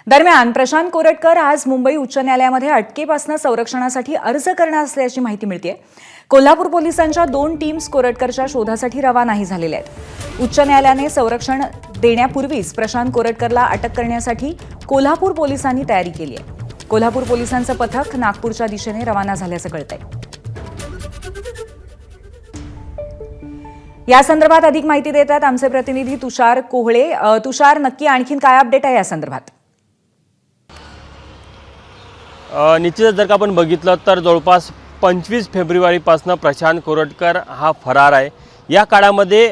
दरम्यान प्रशांत कोरटकर आज मुंबई उच्च न्यायालयामध्ये अटकेपासून संरक्षणासाठी अर्ज करणार असल्याची माहिती मिळते। कोल्हापूर पोलिसांच्या 2 टीम्स कोरटकरच्या शोधासाठी रवानाही झालेल्या आहेत। उच्च न्यायालयाने संरक्षण देण्यापूर्वीच प्रशांत कोरटकरला अटक करण्यासाठी कोल्हापूर पोलिसांनी तयारी केली आहे। कोल्हापूर पोलिसांचं पथक नागपूरच्या दिशेने रवाना झाल्याचं कळतंय। या संदर्भात अधिक माहिती देतात आमचे प्रतिनिधी तुषार कोहळे। तुषार, नक्की आणखीन काय अपडेट आहे या संदर्भात? निश्चितच जर का आपण बघितलं तर जवळपास 25 फेब्रुवारीपासून प्रशांत कोरटकर हा फरार आहे। या काळामध्ये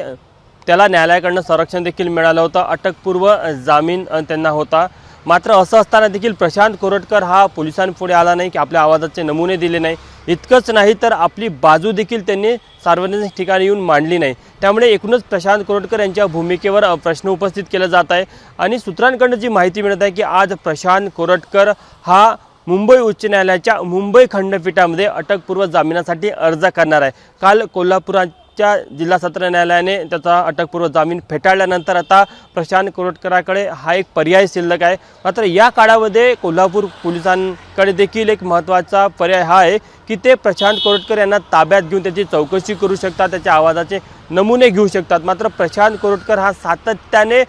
त्याला न्यायालयाकडून संरक्षण देखील मिळालं होतं, अटकपूर्व जामीन त्यांना होता। मात्र असं असताना देखील प्रशांत कोरटकर हा पोलिसांपुढे आला नाही, की आपल्या आवाजाचे नमुने दिले नाही। इतकंच नाही तर आपली बाजू देखील त्यांनी सार्वजनिक ठिकाणी येऊन मांडली नाही। त्यामुळे एकूणच प्रशांत कोरटकर यांच्या भूमिकेवर प्रश्न उपस्थित केला जात आहे। आणि सूत्रांकडून जी माहिती मिळत आहे की आज प्रशांत कोरटकर हा मुंबई उच्च न्यायालयाच्या मुंबई खंडपीठामध्ये अटकपूर्व जामिनासाठी अर्ज करणार आहे। काल कोल्हापुराच्या जिल्हा सत्र न्यायालयाने त्याचा अटकपूर्व जामीन फेटाळल्यानंतर आता प्रशांत कोरटकराकडे हा एक पर्याय शिल्लक आहे। मात्र या काळामध्ये कोल्हापूर पोलिसांकडे देखील एक महत्त्वाचा पर्याय हा आहे की ते प्रशांत कोरटकर यांना ताब्यात घेऊन त्याची चौकशी करू शकतात, त्याच्या आवाजाचे नमुने घेऊ शकतात। मात्र प्रशांत कोरटकर हा सातत्याने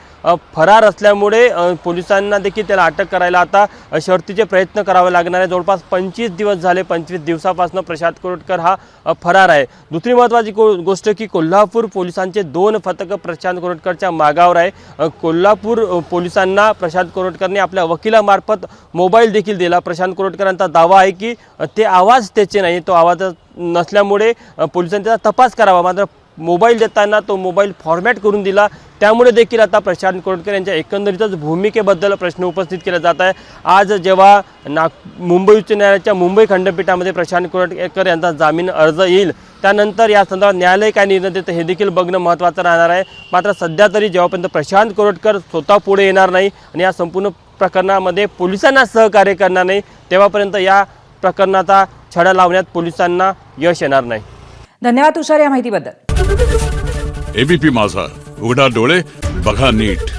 फरार असल्यामुळे पोलिसांना देखील त्याला अटक करायला आता शर्थीचे प्रयत्न करावे लागणार आहे। जवळपास 25 दिवस झाले, 25 दिवसापासून प्रशांत कोरटकर हा फरार आहे। दुसरी महत्त्वाची गोष्ट की कोल्हापूर पोलिसांचे 2 पथकं प्रशांत कोरटकरच्या मागावर आहे। कोल्हापूर पोलिसांना प्रशांत कोरटकरने आपल्या वकिलामार्फत मोबाईल देखील दिला। प्रशांत कोरटकरांचा दावा आहे की ते आवाज त्याचे नाही, तो आवाज नसल्यामुळे पोलिसांनी त्याचा तपास करावा। मात्र मोबाईल देताना तो मोबाईल फॉर्मॅट करून दिला, त्यामुळे देखील आता प्रशांत कोरटकर यांच्या एकंदरीतच भूमिकेबद्दल प्रश्न उपस्थित केला जात आहे। आज जेव्हा मुंबई उच्च न्यायालयाच्या मुंबई खंडपीठामध्ये प्रशांत कोरटकर यांचा जामीन अर्ज येईल, त्यानंतर या संदर्भात न्यायालय काय निर्णय देतं हे देखील बघणं महत्त्वाचं राहणार आहे। मात्र सध्या तरी जेव्हापर्यंत प्रशांत कोरटकर स्वतः पुढे येणार नाही आणि या संपूर्ण प्रकरणामध्ये पोलिसांना सहकार्य करणार नाही, तेव्हापर्यंत या प्रकरणाचा छडा लावण्यात पोलिसांना यश येणार नाही। धन्यवाद तुषार या माहितीबद्दल। एबीपी माझा, उघडा डोळे बघा नीट।